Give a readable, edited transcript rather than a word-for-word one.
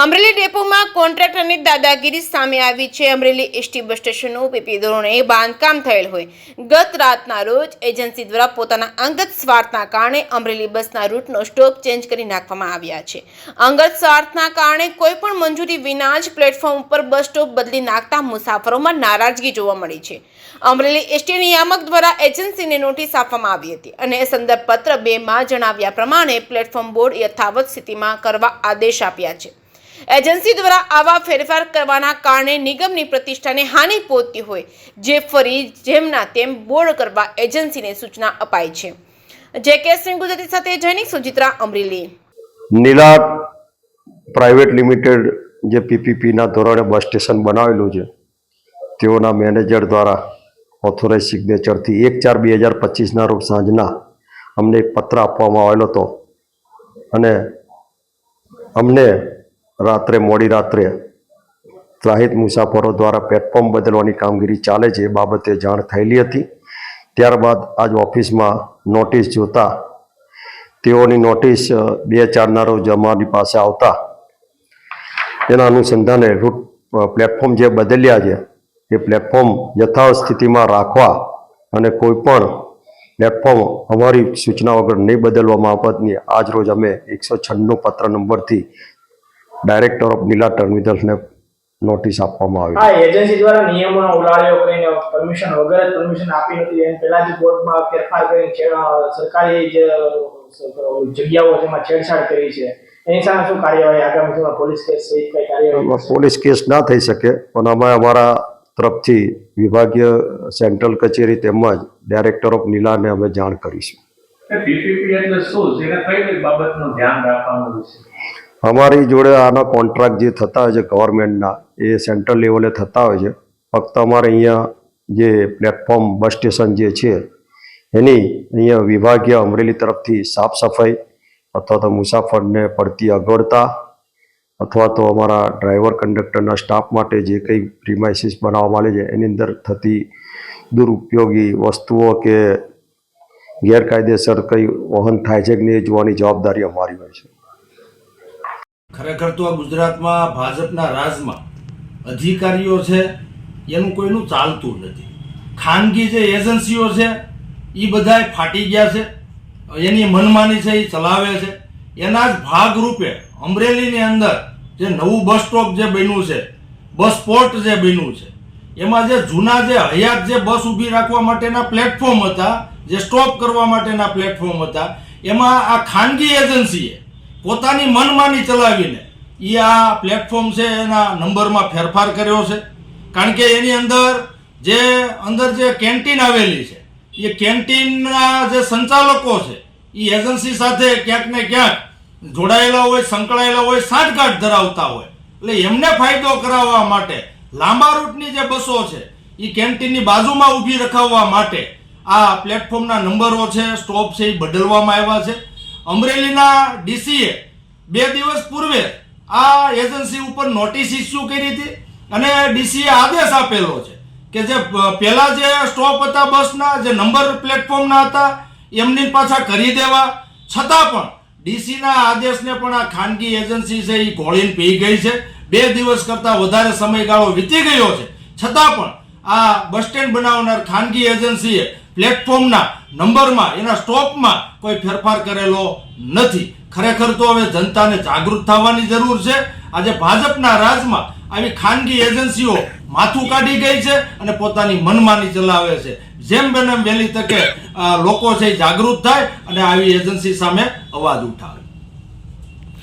અમરેલી ડેપોમાં કોન્ટ્રાક્ટરની દાદાગીરી સામે આવી છે। અમરેલી એસટી બસ સ્ટેશનનું પીપી ધોરણે બાંધકામ થયેલ હોય ગત રાતના રોજ એજન્સી દ્વારા પોતાના અંગત સ્વાર્થના કારણે અમરેલી બસના રૂટનો સ્ટોપ ચેન્જ કરી નાખવામાં આવ્યા છે। અંગત સ્વાર્થના કારણે કોઈ પણ મંજૂરી વિના જ પ્લેટફોર્મ ઉપર બસ સ્ટોપ બદલી નાખતા મુસાફરોમાં નારાજગી જોવા મળી છે। અમરેલી એસટી નિયામક દ્વારા એજન્સીને નોટિસ આપવામાં આવી હતી અને સંદર્ભ પત્ર 2માં જણાવ્યા પ્રમાણે પ્લેટફોર્મ બોર્ડ યથાવત સ્થિતિમાં કરવા આદેશ આપ્યા છે। એજન્સી દ્વારા આવા ફેરફાર કરવાના કારણે નિગમની પ્રતિષ્ઠાને હાનિ પહોંચતી હોય જે ફરી જેમના તેમ બોર્ડ કરવા એજન્સીને સૂચના અપાઈ છે। જે.કે. સિંહ ગુજરાતી સાથે જૈનિક સુજિત્રા અમરેલી। નીલા પ્રાઇવેટ લિમિટેડ જે પીપીપીના ધોરણે બસ સ્ટેશન બનાવેલું છે તેઓના મેનેજર દ્વારા ઓથોરાઇઝ સિગ્નેચરથી 1/4/2025ના રોજ સાંજના અમને એક પત્ર આપવામાં આવેલો હતો અને અમને મોડી રાત્રે ત્રાહિત મુસાફરો દ્વારા પ્લેટફોર્મ બદલવાની કામગીરી ચાલે છે એ બાબતે જાણ થયેલી હતી। ત્યારબાદ આજ ઓફિસમાં નોટિસ જોતા તેઓની નોટિસ 2/4ના રોજ અમારી પાસે આવતા તેના અનુસંધાને રૂટ પ્લેટફોર્મ જે બદલ્યા છે એ પ્લેટફોર્મ યથાવત સ્થિતિમાં રાખવા અને કોઈ પણ પ્લેટફોર્મ અમારી સૂચના વગર નહીં બદલવામાં બાબતની આજ રોજ અમે 196 પત્ર નંબરથી ડાયરેક્ટર ઓફ નીલા ટર્મિનલ્સને નોટિસ આપવામાં આવી। એજન્સી દ્વારા નિયમોનો ઉલાળ્યો કરીને પરમિશન વગર જ પરમિશન આપી નથી અને પહેલા જ બોર્ડમાં ફેરફાર કરીને સરકારી જે જગ્યાઓ છે એમાં છેડછાડ કરી છે એની સામે શું કાર્યવાહી આગામી સમયમાં પોલીસ કેસ સહિત કઈ કાર્યવાહી? પોલીસ કેસ ના થઈ શકે પણ અમે અમારા તરફથી વિભાગીય સેન્ટ્રલ કચેરી તેમજ ડાયરેક્ટર ઓફ નીલાને અમે જાણ કરીશું। પીપીપી એટલે શું છે? કઈ બાબતનું ધ્યાન રાખવાનું છે? અમારી જોડે આના કોન્ટ્રાક્ટ જે થતા હોય છે ગવર્મેન્ટના એ સેન્ટ્રલ લેવલે થતા હોય છે। ફક્ત અમારે અહીંયા જે પ્લેટફોર્મ બસ સ્ટેશન જે છે એની અહીંયા વિભાગીય અમરેલી તરફથી સાફ સફાઈ અથવા તો મુસાફરને પડતી અગવડતા અથવા તો અમારા ડ્રાઈવર કંડક્ટરના સ્ટાફ માટે જે કંઈ પ્રિમાઇસીસ બનાવવામાં આવે છે એની અંદર થતી દુરુપયોગી વસ્તુઓ કે ગેરકાયદેસર કંઈ વહન થાય છે કે નહીં એ જોવાની જવાબદારી અમારી હોય છે। ખરેખર તો આ ગુજરાતમાં ભાજપના રાજમાં અધિકારીઓ છે એનું કોઈનું ચાલતું નથી। ખાનગી જે એજન્સીઓ છે એ બધાય ફાટી ગયા છે, એની મનમાની છે એ ચલાવે છે। એના જ ભાગરૂપે અમરેલીની અંદર જે નવું બસ સ્ટોપ જે બન્યું છે, બસ પોર્ટ જે બન્યું છે એમાં જે જૂના જે હયાત જે બસ ઊભી રાખવા માટેના પ્લેટફોર્મ હતા, જે સ્ટોપ કરવા માટેના પ્લેટફોર્મ હતા, એમાં આ ખાનગી એજન્સીએ પોતાની મનમાની ચલાવીને એ આ પ્લેટફોર્મ છે એના નંબરમાં ફેરફાર કર્યો છે। કારણ કે એની અંદર જે કેન્ટીન આવેલી છે એ કેન્ટીનના જે સંચાલકો છે એ એજન્સી સાથે ક્યાંક ને ક્યાંક જોડાયેલા હોય, સંકળાયેલા હોય, સાંઠગાંઠ ધરાવતા હોય એટલે એમને ફાયદો કરાવવા માટે લાંબા રૂટની જે બસો છે એ કેન્ટીનની બાજુમાં ઊભી રખાવવા માટે આ પ્લેટફોર્મના નંબરો છે, સ્ટોપ છે એ બદલવામાં આવ્યા છે। અમરેલીના ડીસીએ 2 દિવસ પૂર્વે આ એજન્સી ઉપર નોટિસ ઇસ્યુ કરી હતી અને ડીસીએ આદેશ આપેલો છે કે જે પહેલા જે સ્ટોપ હતા બસના, જે નંબર પ્લેટફોર્મના હતા એમની પાછા કરી દેવા, છતાં પણ ડીસીના આદેશને પણ આ ખાનગી એજન્સી છે એ ઘોળીને પી ગઈ છે। 2 દિવસ કરતાં વધારે સમયગાળો વીતી ગયો છે, છતાં પણ આ બસ સ્ટેન્ડ બનાવનાર ખાનગી એજન્સીએ પ્લેટફોર્મના નંબરમાં, એના સ્ટોપમાં કોઈ ફેરફાર કરેલો નથી। ખરેખર તો હવે જનતાને જાગૃત થવાની જરૂર છે। આજે ભાજપના રાજમાં આવી ખાનગી એજન્સીઓ માથું કાઢી ગઈ છે અને પોતાની મનમાની ચલાવે છે। જેમ બને વહેલી તકે લોકો છે જાગૃત થાય અને આવી એજન્સી સામે અવાજ ઉઠાવે।